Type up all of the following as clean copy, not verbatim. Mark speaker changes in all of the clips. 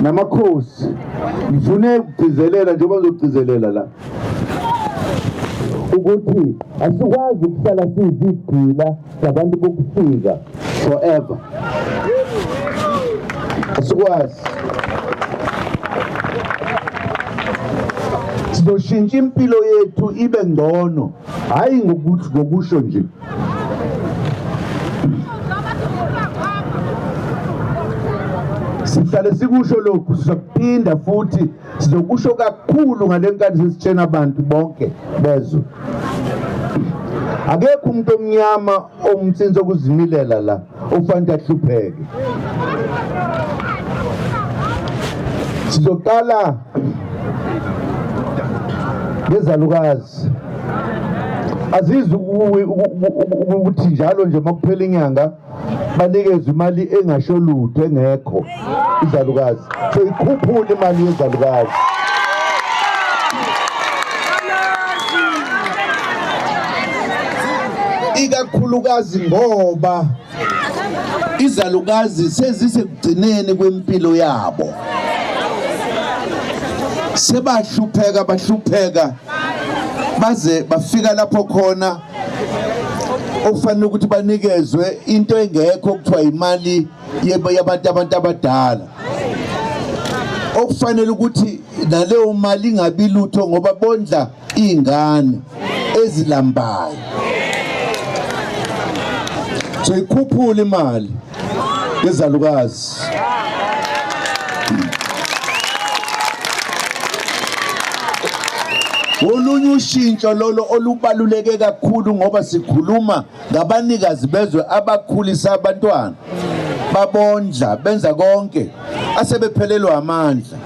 Speaker 1: namakhosi ngifune ukugcizelela njengoba ngizogcizelela la ukuthi asikwazi ukuhlala sizigqila zabantu bokufika forever. Asikwazi. Sizoshintsha impilo yethu ibe ngcono, hayi ngokusho nje. Sihlale sikusho lokhu, sizokuphinda futhi sizokusho kakhulu ngale nkathi sesitshena abantu bonke bezwe. Akekho umuntu omnyama omtsinzi okuzimilela la ofanele ahlupheke. Sizoqala ngezalukazi. Azizi ukuthi njalo nje makuphela inyanga banikezwe imali engasho lutho engekho izalukazi. So ikhuphule imali yezalukazi. Ikakhulukazi ngoba izalukazi sezisekugcineni kwempilo yabo. Sebahlupheka baze bafika lapho khona okufanele ukuthi banikezwe into engekho kuthiwa imali yabantu abadala. Okufanele ukuthi naleyo mali ingabi lutho ngoba bondla izingane ezilambayo. So ikhuphule imali yezalukazi. Olunye ushintsho lolo olubaluleke kakhulu ngoba sikhuluma ngabanikazi bezwe abakhulisa abantwana, babondla, benza konke, asebephelelwa amandla.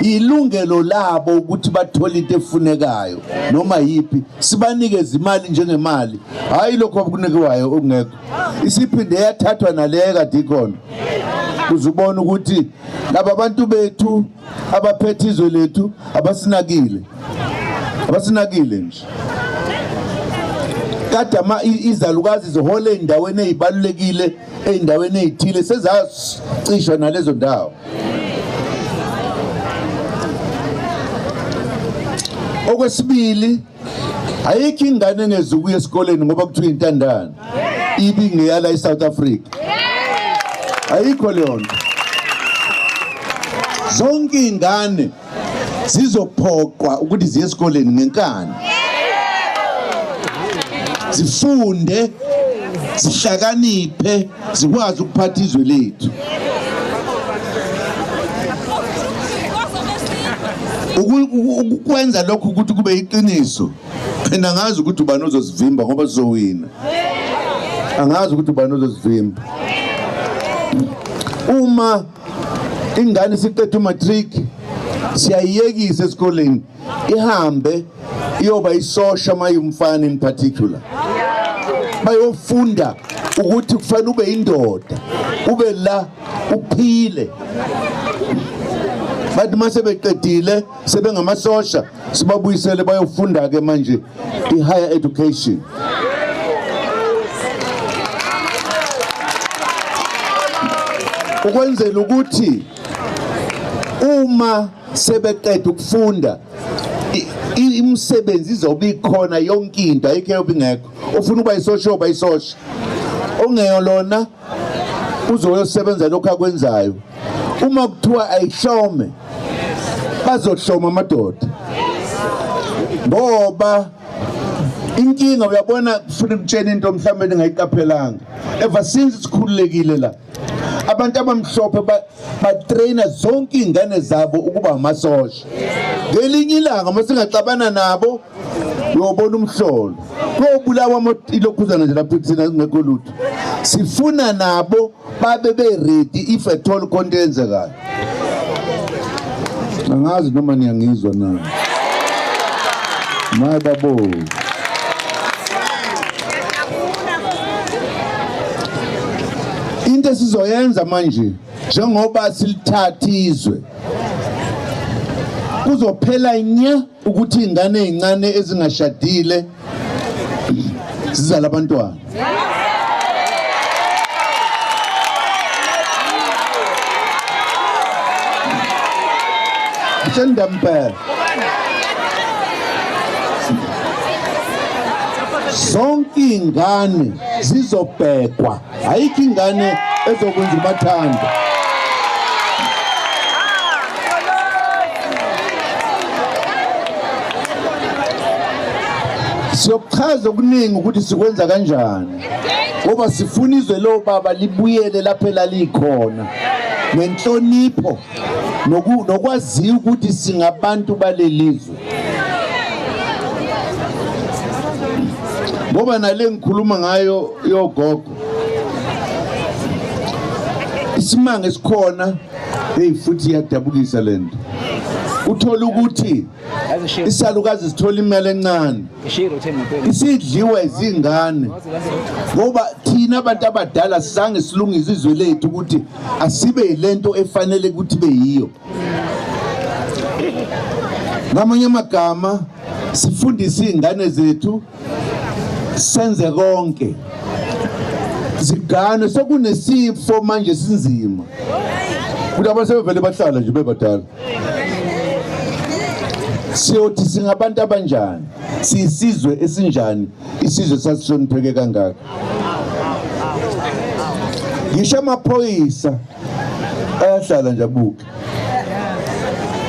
Speaker 1: Ilungelo labo ukuthi bathole into efunekayo noma yipi, sibanikeze imali njengemali, hayi lokho okunikwayo okungekho. Isiphinde yathathwa naleyo kade ikhona. Uzubona ukuthi laba bantu bethu abaphethe izwe lethu abasinakile nje. Kade izalukazi zihola endaweni ezibalulekile, endaweni ezithile, sezacishwa nalezo ndawo. Okwesibili, ayikho ingane engezukuya esikoleni ngoba kuthiwa intandane ibi ngeyala eSouth Africa. Ayikho leyo nto. Zonke ingane zizophoqwa ukuthi ziye esikoleni ngenkani, zifunde, zihlakaniphe, zikwazi ukuphatha izwe lethu. Ukwenza lokhu ukuthi kube iqiniso, phela ngazi ukuthi ubani uzosivimba ngoba sizowina. Angazi ukuthi ubani uzosivimba. Uma ingane siqedwe umatric, siyayiyekisa esikoleni ihambe iyoba isosha mayumfana in particular. Bayofunda ukuthi kufanele ube indoda, ube la uphile. Bathi mase beqedile sebengamasosha sibabuyisele bayofunda ke manje i-higher education. Ukwenzela ukuthi uma sebeqeda ukufunda imisebenzi izobe ikhona yonke into, ayikho ebingekho. Ufuna uba isosha oba isosha, ongeyolona uzoyosebenza lokho akwenzayo. Uma kuthiwa ayihlome bazohloma amadoda, ngoba inkinga uyabona kufuna ukutshena into mhlawumbe engayiqaphelanga. Ever since sikhululekile la, abantu abamhlophe batraina zonke ingane zabo ukuba amasosha. Ngelinye ilanga masingaxabana nabo uyobona umhlolo kobulawa ilokhuzana nje lapho thina singekho lutho. Sifuna nabo babe ready if at all konke yenzekayo. Angazi noma niyangizwa nami. Mababo. Into sizoyenza manje njengoba silithathizwe, kuzophela nya ukuthi ingane ezincane ezingashadile sizala abantwana. Sendampela. Zonke ingane zizobhekwa, ayikho ingane ezokwenza umathanda. Siyochaza okuningi ukuthi sikwenza kanjani, ngoba sifuna izwe lo baba libuyele lapho elalikhona nenhlonipho nokwaziwa ukuthi singabantu balelizwe. Ngoba nale ngikhuluma ngayo yogogo, isimanga esikhona futhi iyadabukisa lento. Uthola ukuthi isalukazi sithola imali encane, isidliwa izingane, ngoba thina abantu abadala sizange silungise izwe lethu ukuthi asibe lento efanele ukuthi beyiyo. Ngamanye amagama sifundise izingane zethu senze konke zigane, sekunesifo manje sinzima ukuthi abantu sebevele bahlala nje bebadala. Siyothi singabantu abanjani, siyisizwe esinjani, isizwe sasihlonipheke kangaka. Ngisho amaphoyisa ayahlala nje abuke,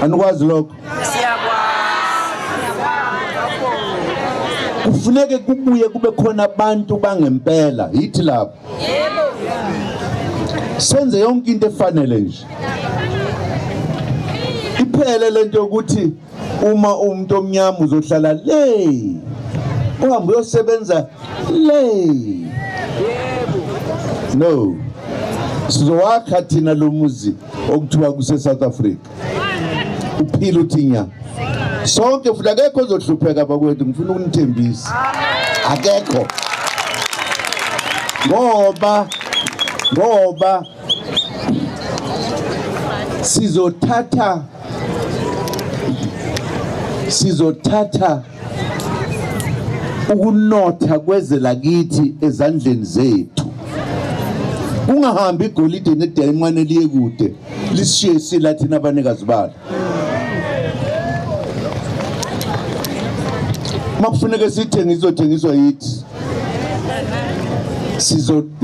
Speaker 1: anikwazi lokho. Kufuneke kubuye kube khona abantu bangempela, yithi lapho senze yonke into efanele nje. Iphele lento ukuthi uma umuntu omnyama uzohlala le, uhambe uyosebenza le. No, sizowakha thina lo muzi okuthiwa kuse South Africa, uphila uthinya sonke futhi. Akekho ozohlupheka bakwethu, ngifuna ukunithembisa, akekho. Ngoba sizothatha ukunotha kweze lakithi ezandleni zethu. Ungahambi igolide nedayimane liye kude lisishiye sila thina abanikazi balo. Makufuneka sithenge izothengiswa yithi.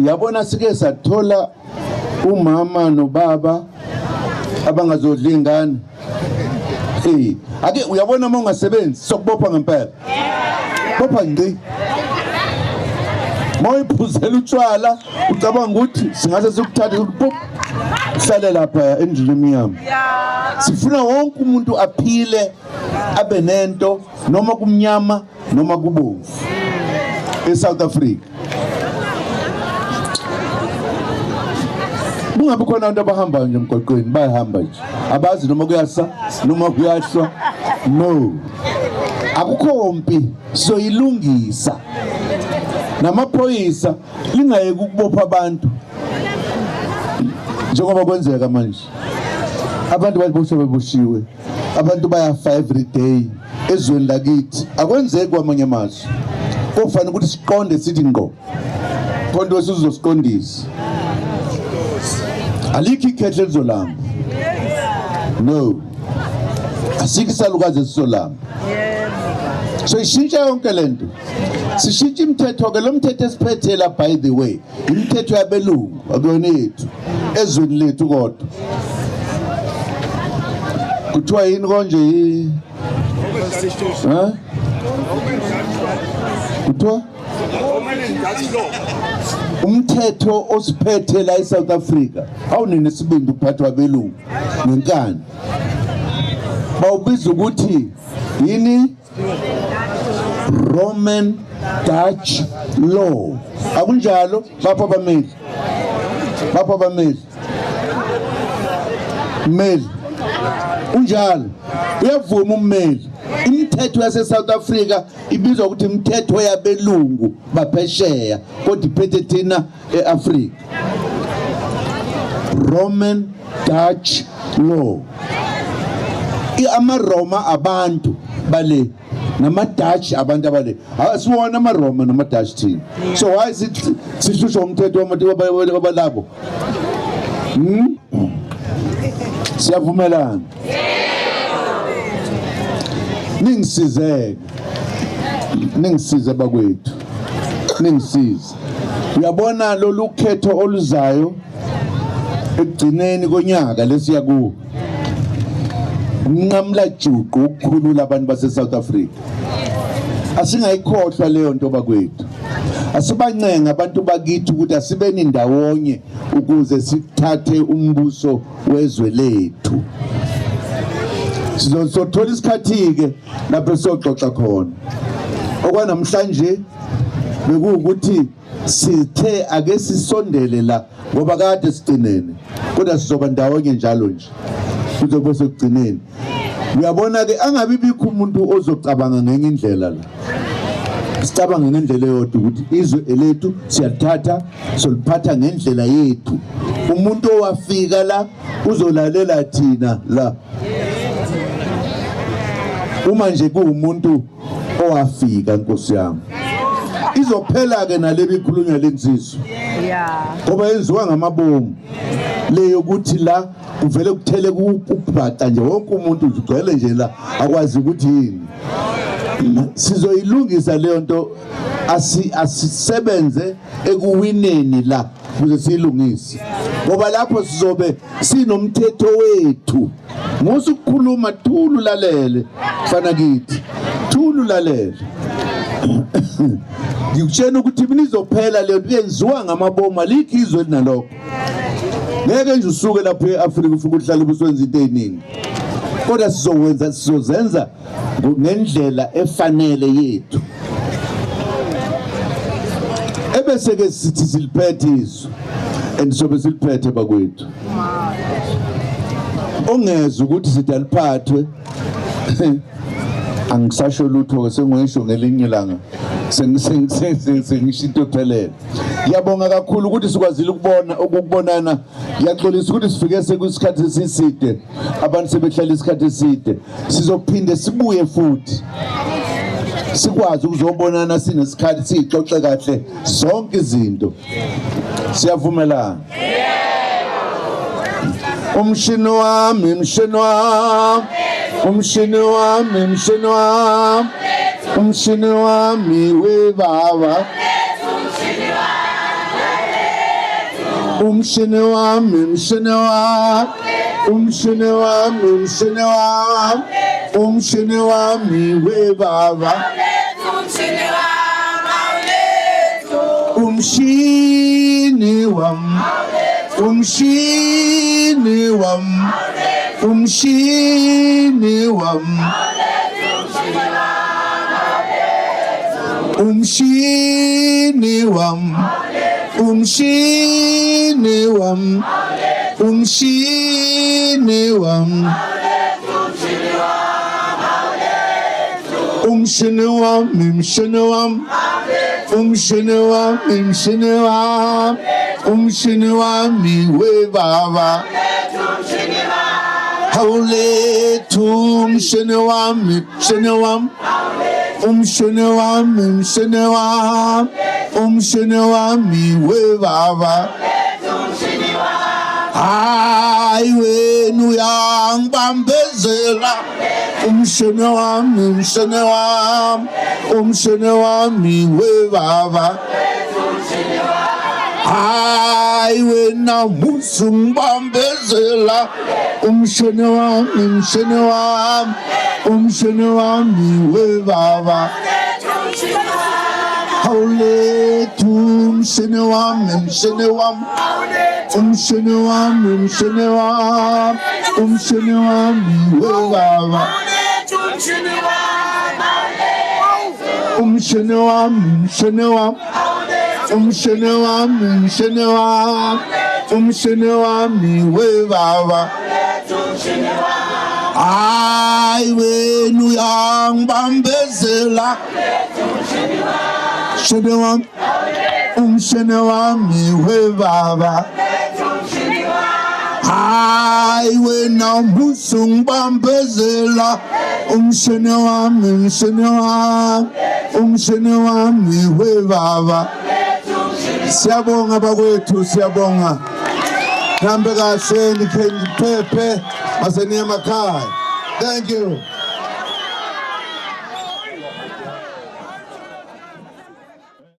Speaker 1: Yabona sike sathola umama nobaba abangazodla ingane. Ake uyabona uma ungasebenzi sokubopha ngempela. Bopha ngci. Moyiphuzela utshwala ucabanga ukuthi singase sikuthathe ukuthi uhlale lapha endlini yami. Sifuna wonke umuntu aphile abe nento, noma kumnyama noma kubomvu eSouth Africa. Kungabi khona abantu abahamba nje emgwaqweni, bayahamba nje, abazi noma kuyasa noma kuyahlwa. No, akukho mpi, soyilungisa. Namaphoyisa lingayeki ukubopha abantu njengoba kwenzeka manje. Abantu baboshwe beboshiwe, abantu bayafa every day ezweni lakithi. Akwenzeki kwamanye amazwe. Kufanele ukuthi siqonde sithi ngqo, konke sizosiqondisa. Alikho ikhehle lizolamba. No, asikho isalukazi esizolamba. So ishintsha yonke lento. Sishintsha imithetho ke, lo mthetho esiphethe la, by the way, imithetho yabelungu akuyona yethu ezweni lethu. Kodwa kuthiwa yini konje kuthiwa umthetho osiphethe la eSouth Africa awunene sibindi ukuphathwa belungu nenkani. Bawubiza ukuthi yini? Roman Dutch law. Akunjalo bapha bameli, mmeli unjalo uyavuma ummeli. Imithetho yase South Africa ibizwa ukuthi imithetho yabelungu baphesheya, kodwa iphethe thina eAfrica. Roman Dutch law. AmaRoma abantu bale, nama-Dutch abantu abale. Asiwona amaRoma nama-Dutch thina. So why is it sihlushwa umthetho wabalabo? Siyavumelana. ningisize bakwethu, ningisize. Uyabona lolu khetho oluzayo ekugcineni konyaka lesiya kuwo, umnqamla juqu ukukhulula abantu base South Africa. Asingayikhohlwa leyo nto bakwethu, asibancenga abantu bakithi ukuthi asibeni ndawonye ukuze sithathe umbuso wezwe lethu. Sizothola isikhathi ke lapho sizoxoxa khona. Okwanamhlanje bekuwukuthi sithe ake sisondele la ngoba kade sigcinene, kodwa sizoba ndawonye njalo nje kuzobe sekugcineni. Uyabona ke angabi bikho umuntu ozocabanga ngenye indlela la. Sicabanga ngendlela yodwa ukuthi izwe elethu siyathatha soliphatha ngendlela yethu. Umuntu owafika la uzolalela thina la. Uma nje kuumuntu owafika Nkosi yami, izophela ke nalebi ikhulunywa lensizwa. Ngoba yenziwa ngamabomu leyo ukuthi la kuvele kuthele ukubhaca nje wonke umuntu ugcwele nje la akwazi ukuthi yini. Sizoyilungisa leyo nto, asisebenze ekuwineni la ukuze siyilungise, ngoba lapho sizobe sinomthetho wethu. Musukukhuluma thulu lalele fana kithi, thulu lalele. Ngikutshela ukuthi mina izophela leyo nto yenziwa ngamabomu, alikho izwe elinalokho. Ngeke nje usuke lapha eAfrika ufike uhlale ubusenza into eziningi, kodwa sizozenza ngendlela efanele yethu. Ebese ke sithi siliphethe izwe endisobe siliphethe bakwethu. Ongeza ukuthi sithi aliphathwe angisasho lutho, sengisho ngelinye ilanga sengisho into ephelele. Ngiyabonga kakhulu ukuthi sikwazile ukubonana. Ngiyaxolisa ukuthi sifike sekuyisikhathi esiside, abantu sebehlala isikhathi eside. Sizophinde sibuye futhi sikwazi ukuzobonana sinesikhathi sixoxe kahle zonke izinto. Siyavumelana? Umshini wami, mshini wami, umshini wami, mshini wami, umshini wami webaba, umshini wami, mshini wami, umshini wami, mshini wami, umshini wami webaba, umshini wami, umshini wami, umshini wami, umshini wami, umshini wami, umshini wami, umshini wami, mshini wami, umshini wami, mshini wami, umshini wami webaba, hawulethu umshini wami, mshini wami, umshini wami, mshini wami, umshini wami webaba, hayi wena uyangibambezela, umshini wami, mshini wami, umshini wami webaba, hayi wena musungibambezela, umshini wami, mshini wami, umshini wami webaba, hawulethu umshini wami, mshini wami, umshini wami, mshini wami, umshini wami webaba, umshini wami, mshini wami, umshini wami, mshini wami, umshini wami webaba, hayi wena uyangibambezela, umshini wami, umshini wami webaba, hayi wena musungibambezela, umshini wami, mshini wami, umshini wami webaba. Siyabonga bakwethu, siyabonga. Nihambe kahle, niphephe, maseniye emakhaya. Thank you.